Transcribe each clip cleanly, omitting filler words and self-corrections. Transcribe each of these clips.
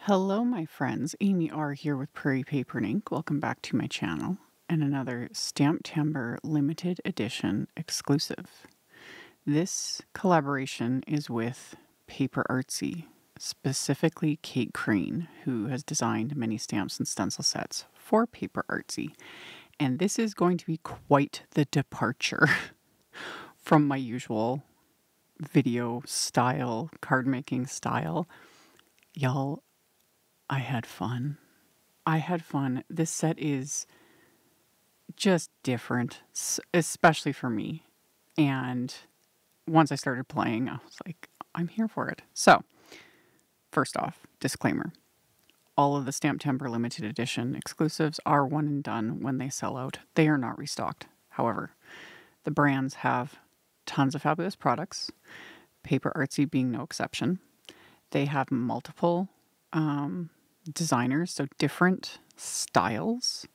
Hello, my friends. AmyR here with Prairie Paper and Ink. Welcome back to my channel and another STAMPtember limited edition exclusive. This collaboration is with Paper Artsy, specifically Kate Crane, who has designed many stamps and stencil sets for Paper Artsy. And this is going to be quite the departure from my usual video style, card making style. Y'all, I had fun. This set is just different, especially for me. And once I started playing, I was like, I'm here for it. So, first off, disclaimer. All of the STAMPtember limited edition exclusives are one and done when they sell out. They are not restocked. However, the brands have tons of fabulous products, Paper Artsy being no exception. They have multiple designers, so different styles.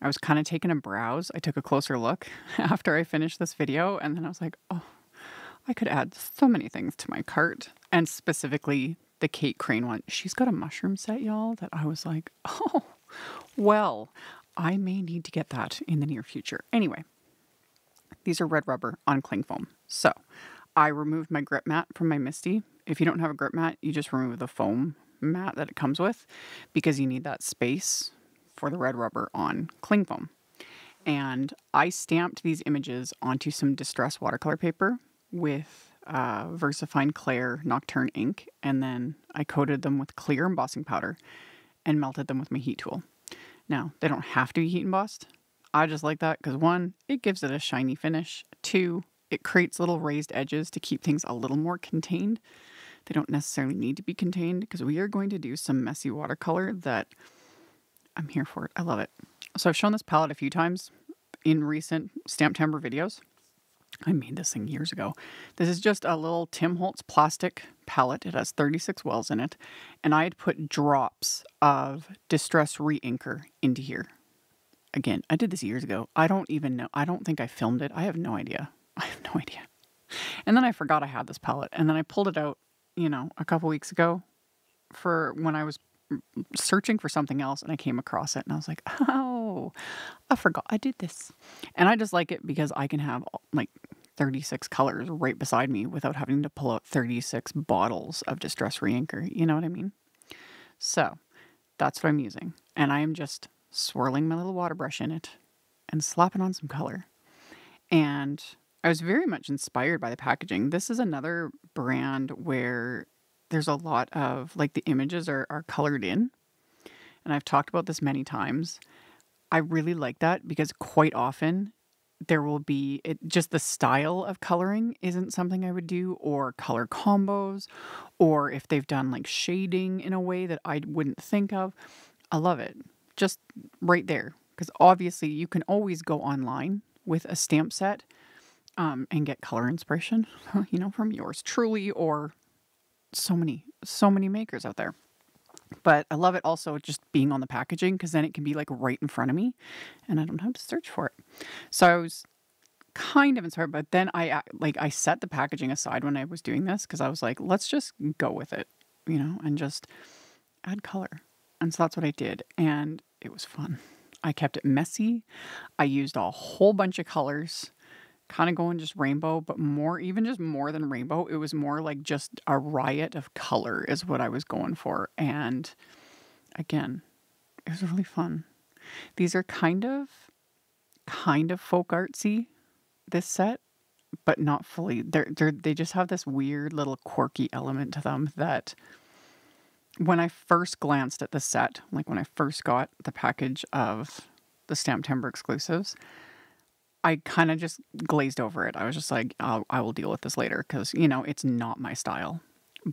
I was kind of taking a browse. I took a closer look after I finished this video, and then I was like, oh, I could add so many things to my cart. And specifically the Kate Crane one. She's got a mushroom set, y'all, that I was like, oh, well, I may need to get that in the near future. Anyway, these are red rubber on cling foam. So I removed my grip mat from my MISTI. If you don't have a grip mat, you just remove the foam mat that it comes with because you need that space for the red rubber on cling foam. And I stamped these images onto some distressed watercolor paper with VersaFine Clair Nocturne ink, and then I coated them with clear embossing powder and melted them with my heat tool. Now, they don't have to be heat embossed. I just like that because one, it gives it a shiny finish. Two, it creates little raised edges to keep things a little more contained. They don't necessarily need to be contained because we are going to do some messy watercolor that I'm here for it. I love it. So I've shown this palette a few times in recent STAMPtember videos. I made this thing years ago. This is just a little Tim Holtz plastic palette. It has 36 wells in it. And I had put drops of Distress Reinker into here. Again, I did this years ago. I don't even know. I don't think I filmed it. I have no idea. And then I forgot I had this palette. And then I pulled it out, a couple weeks ago for when I was searching for something else, and I came across it and I was like, oh, I forgot I did this. And I just like it because I can have like 36 colors right beside me without having to pull out 36 bottles of Distress Reinker. You know what I mean? So that's what I'm using. And I am just swirling my little water brush in it and slapping on some color. And I was very much inspired by the packaging. This is another brand where there's a lot of, like, the images are colored in. And I've talked about this many times. I really like that because quite often there will be, just the style of coloring isn't something I would do, or color combos, or if they've done like shading in a way that I wouldn't think of. I love it. Just right there. Because obviously you can always go online with a stamp set and get color inspiration, from yours truly or so many makers out there. But I love it also just being on the packaging because then it can be like right in front of me and I don't have to search for it. So I was kind of inspired, but then I set the packaging aside when I was doing this because I was like, let's just go with it, and just add color. And so that's what I did. And it was fun. I kept it messy. I used a whole bunch of colors, kind of going just rainbow, but more than rainbow. It was more like just a riot of color is what I was going for. And again, it was really fun. These are kind of folk artsy, this set, but not fully. They just have this weird little quirky element to them that when I first glanced at the set, like when I first got the package of the STAMPtember exclusives, I kind of just glazed over it. I was just like, I will deal with this later because, it's not my style.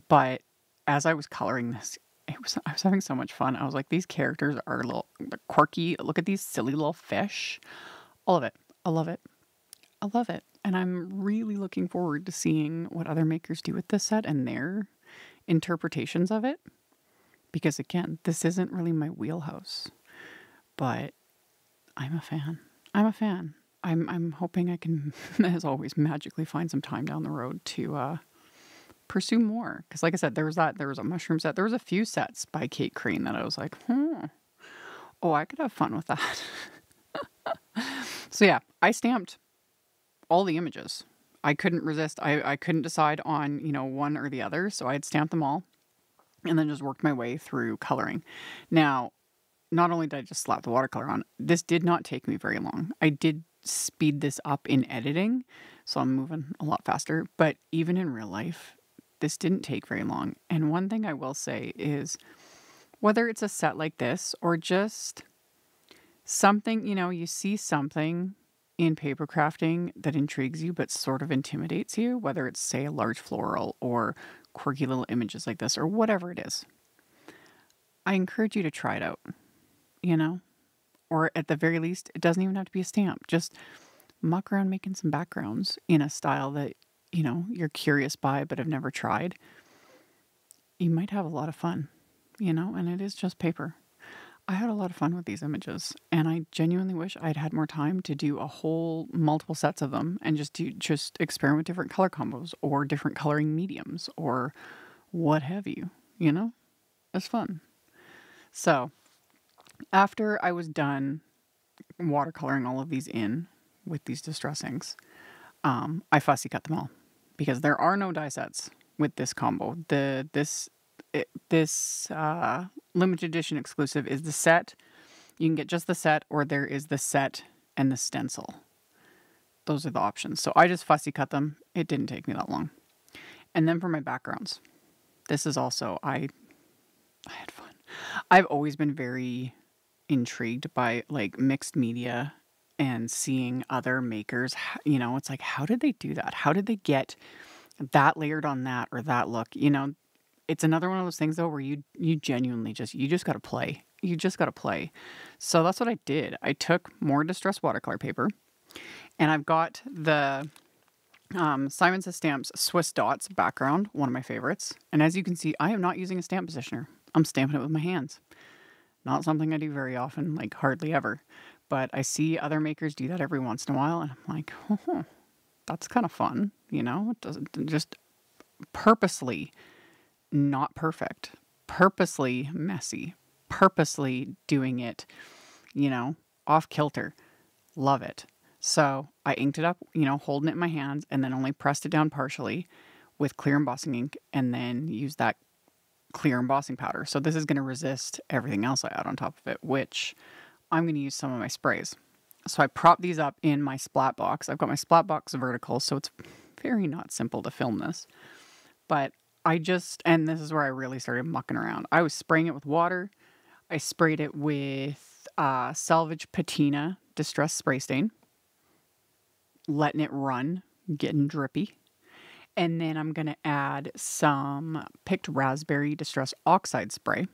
But as I was coloring this, I was having so much fun. I was like, these characters are a little quirky. Look at these silly little fish. All of it. I love it. I love it. And I'm really looking forward to seeing what other makers do with this set and their interpretations of it. Because again, this isn't really my wheelhouse. But I'm a fan. I'm hoping I can, as always, magically find some time down the road to pursue more. Because like I said, there was a mushroom set. There was a few sets by Kate Crean that I was like, oh, I could have fun with that. So yeah, I stamped all the images. I couldn't resist. I couldn't decide on, one or the other. So I had stamped them all and then just worked my way through coloring. Now, not only did I just slap the watercolor on, this did not take me very long. I did speed this up in editing, so I'm moving a lot faster. But even in real life, this didn't take very long. And one thing I will say is, whether it's a set like this or just something, you see something in paper crafting that intrigues you but sort of intimidates you, whether it's, say, a large floral or quirky little images like this or whatever it is, I encourage you to try it out, or at the very least, it doesn't even have to be a stamp. Just muck around making some backgrounds in a style that, you're curious by but have never tried. You might have a lot of fun, and it is just paper. I had a lot of fun with these images, and I genuinely wish I'd had more time to do multiple sets of them and just experiment with different color combos or different coloring mediums or what have you, It's fun. So after I was done watercoloring all of these in with these distress inks, I fussy cut them all because there are no die sets with this combo. This limited edition exclusive is the set. You can get just the set, or there is the set and the stencil. Those are the options. So I just fussy cut them. It didn't take me that long. And then for my backgrounds, this is also, I had fun. I've always been very intrigued by like mixed media and seeing other makers, it's like, how did they do that? How did they get that layered on that or that look? It's another one of those things though where you genuinely you just got to play. You just got to play. So that's what I did. I took more distressed watercolor paper, and I've got the Simon Says Stamps Swiss Dots background, one of my favorites. And as you can see, I am not using a stamp positioner. I'm stamping it with my hands. Not something I do very often, like hardly ever. But I see other makers do that every once in a while, and I'm like, that's kind of fun. It doesn't just purposely not perfect, purposely messy, purposely doing it, off kilter. Love it. So I inked it up, holding it in my hands, and then only pressed it down partially with clear embossing ink, and then used that clear embossing powder. So this is going to resist everything else I add on top of it, which I'm going to use some of my sprays. So I prop these up in my splat box. I've got my splat box vertical, so it's very not simple to film this. But and this is where I really started mucking around. I was spraying it with water. I sprayed it with Salvaged Patina Distress Spray Stain. Letting it run, getting drippy. And then I'm going to add some picked raspberry Distress Oxide spray.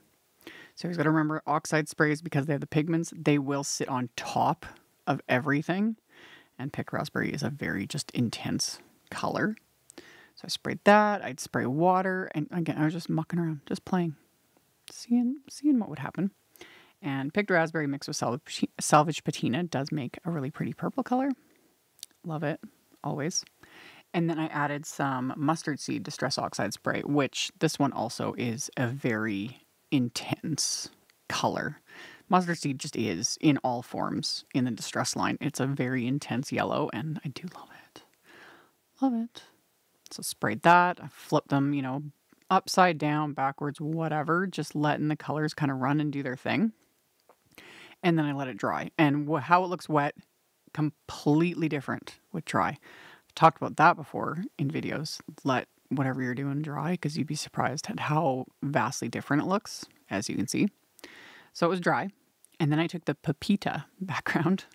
So you've got to remember, oxide sprays, because they have the pigments, they will sit on top of everything. And picked raspberry is a very just intense color. So I sprayed that. I'd spray water. And again, I was just mucking around, just playing, seeing what would happen. And picked raspberry mixed with salvaged patina does make a really pretty purple color. Love it, always. And then I added some mustard seed Distress Oxide spray, which this one also is a very intense color. Mustard seed just is in all forms in the Distress line. It's a very intense yellow, and I do love it. Love it. So sprayed that. I flipped them, upside down, backwards, whatever. Just letting the colors kind of run and do their thing. And then I let it dry. And how it looks wet, completely different with dry. I've talked about that before in videos. Let whatever you're doing dry, because you'd be surprised at how vastly different it looks, as you can see. So it was dry. And then I took the Pepita background,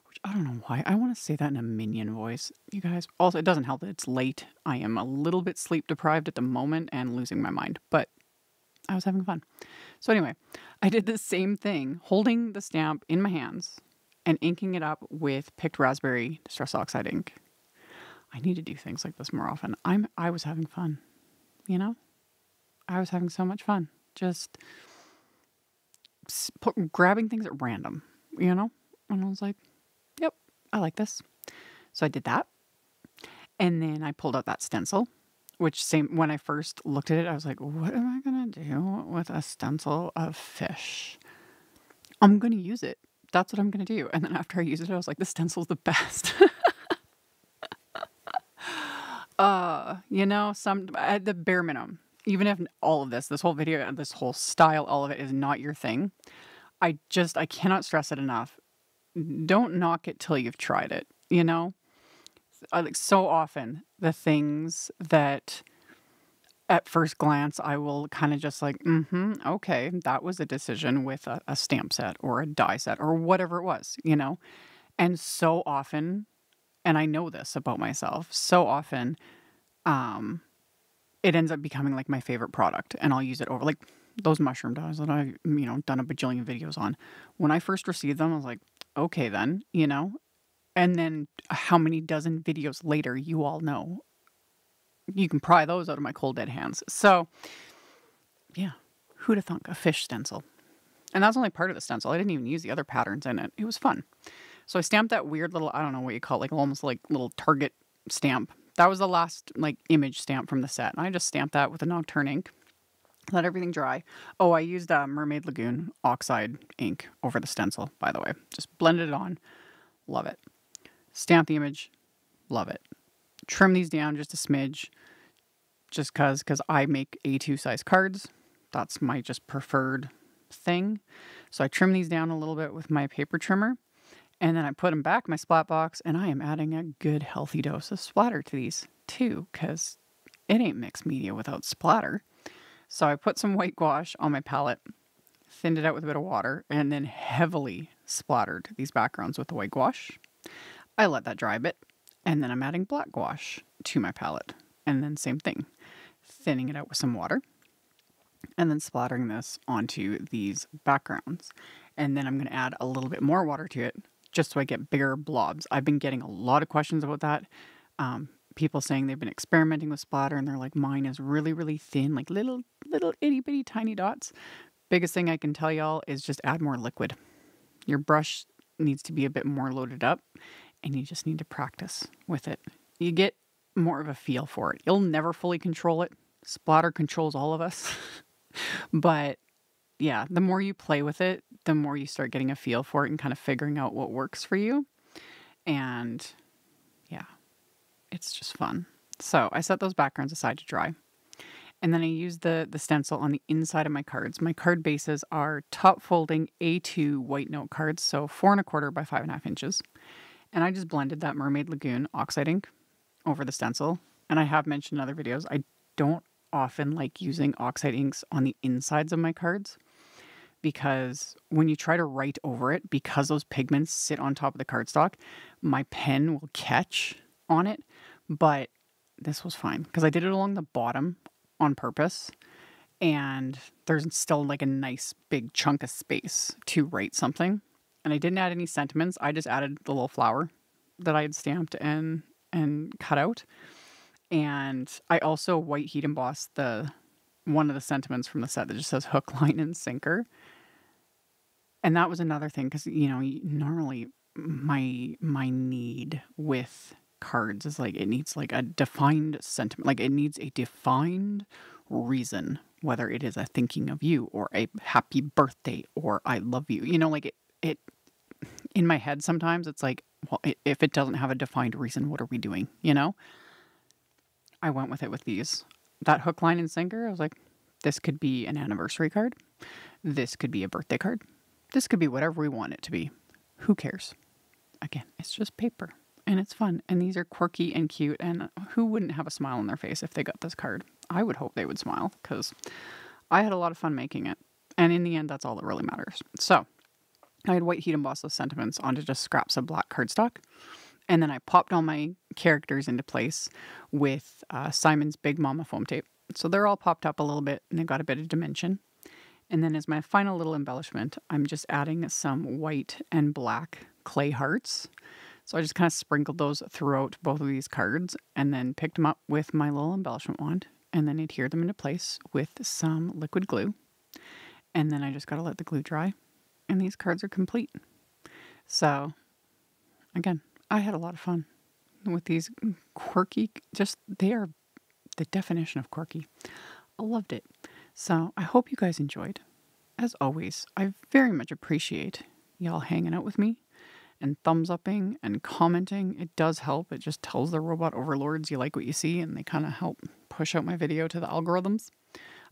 which I don't know why. I want to say that in a minion voice, you guys. Also, it doesn't help that it's late. I am a little bit sleep deprived at the moment and losing my mind, but I was having fun. So anyway, I did the same thing, holding the stamp in my hands and inking it up with picked raspberry Distress Oxide ink. I need to do things like this more often. I was having fun, I was having so much fun. Just grabbing things at random, And I was like, yep, I like this. So I did that. And then I pulled out that stencil, which when I first looked at it, I was like, what am I going to do with a stencil of fish? I'm going to use it. That's what I'm going to do. And then after I used it, I was like, the stencil's the best. You know, at the bare minimum, even if all of this whole video, this whole style, all of it is not your thing, I cannot stress it enough. Don't knock it till you've tried it, you know? Like so often, the things that at first glance, I will kind of just like, okay, that was a decision with a stamp set or a die set or whatever it was, you know? And so often, and I know this about myself, so often, it ends up becoming like my favorite product, and I'll use it over like those mushroom dies that I've, done a bajillion videos on. When I first received them, I was like, okay then, you know? And then how many dozen videos later, you all know, you can pry those out of my cold dead hands. So yeah, who'd have thunk a fish stencil? And that's only part of the stencil. I didn't even use the other patterns in it. It was fun. So I stamped that weird little, I don't know what you call it, like almost like little Target stamp. That was the last like image stamp from the set. And I just stamped that with a Nocturne ink. Let everything dry. Oh, I used Mermaid Lagoon Oxide ink over the stencil, by the way. Just blended it on. Love it. Stamp the image. Love it. Trim these down just a smidge. Just because I make A2 size cards. That's my just preferred thing. So I trim these down a little bit with my paper trimmer. And then I put them back in my splat box. And I am adding a good healthy dose of splatter to these too. Because it ain't mixed media without splatter. So I put some white gouache on my palette. Thinned it out with a bit of water. And then heavily splattered these backgrounds with the white gouache. I let that dry a bit. And then I'm adding black gouache to my palette. And then same thing. Thinning it out with some water. And then splattering this onto these backgrounds. And then I'm going to add a little bit more water to it just so I get bigger blobs. I've been getting a lot of questions about that. People saying they've been experimenting with splatter and they're like, mine is really, really thin, like little itty bitty tiny dots. Biggest thing I can tell y'all is just add more liquid. Your brush needs to be a bit more loaded up and you just need to practice with it. You get more of a feel for it. You'll never fully control it. Splatter controls all of us. But yeah, the more you play with it, the more you start getting a feel for it and kind of figuring out what works for you. And yeah, it's just fun. So I set those backgrounds aside to dry. And then I use the stencil on the inside of my cards. My card bases are top folding A2 white note cards, so 4 1/4 by 5.5 inches. And I just blended that Mermaid Lagoon Oxide ink over the stencil. And I have mentioned in other videos, I don't often like using Oxide inks on the insides of my cards because when you try to write over it, because those pigments sit on top of the cardstock, my pen will catch on it. But this was fine because I did it along the bottom on purpose. And there's still like a nice big chunk of space to write something. And I didn't add any sentiments. I just added the little flower that I had stamped and cut out. And I also white heat embossed one of the sentiments from the set that just says hook, line, and sinker. And that was another thing because, normally my need with cards is like it needs like a defined sentiment. Like it needs a defined reason, whether it is a thinking of you or a happy birthday or I love you. Like it in my head sometimes it's like, well, if it doesn't have a defined reason, what are we doing? I went with it with these. That hook, line, and sinker, I was like, this could be an anniversary card. This could be a birthday card. This could be whatever we want it to be. Who cares? Again, it's just paper. And it's fun. And these are quirky and cute. And who wouldn't have a smile on their face if they got this card? I would hope they would smile because I had a lot of fun making it. And in the end, that's all that really matters. So I had white heat embossed those sentiments onto just scraps of black cardstock. And then I popped all my characters into place with Simon's Big Mama foam tape. So they're all popped up a little bit and they've got a bit of dimension. And then as my final little embellishment, I'm just adding some white and black clay hearts. So I just kind of sprinkled those throughout both of these cards and then picked them up with my little embellishment wand and then adhered them into place with some liquid glue. And then I just got to let the glue dry and these cards are complete. So again, I had a lot of fun with these quirky, they are the definition of quirky. I loved it. So I hope you guys enjoyed. As always, I very much appreciate y'all hanging out with me and thumbs upping and commenting. It does help. It just tells the robot overlords you like what you see, and they kind of help push out my video to the algorithms.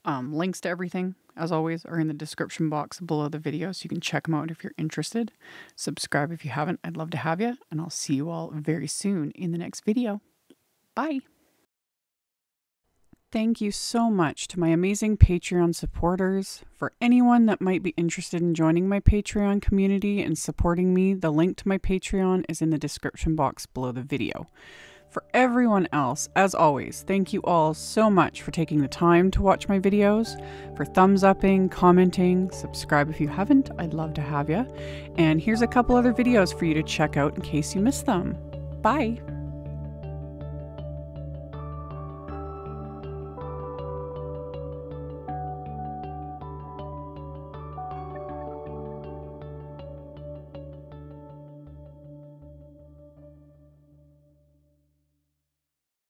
Links to everything, as always, are in the description box below the video, so you can check them out if you're interested. Subscribe if you haven't. I'd love to have you, and I'll see you all very soon in the next video. Bye! Thank you so much to my amazing Patreon supporters. For anyone that might be interested in joining my Patreon community and supporting me, the link to my Patreon is in the description box below the video. For everyone else, as always, thank you all so much for taking the time to watch my videos, for thumbs upping, commenting, subscribe if you haven't, I'd love to have you. And here's a couple other videos for you to check out in case you missed them. Bye!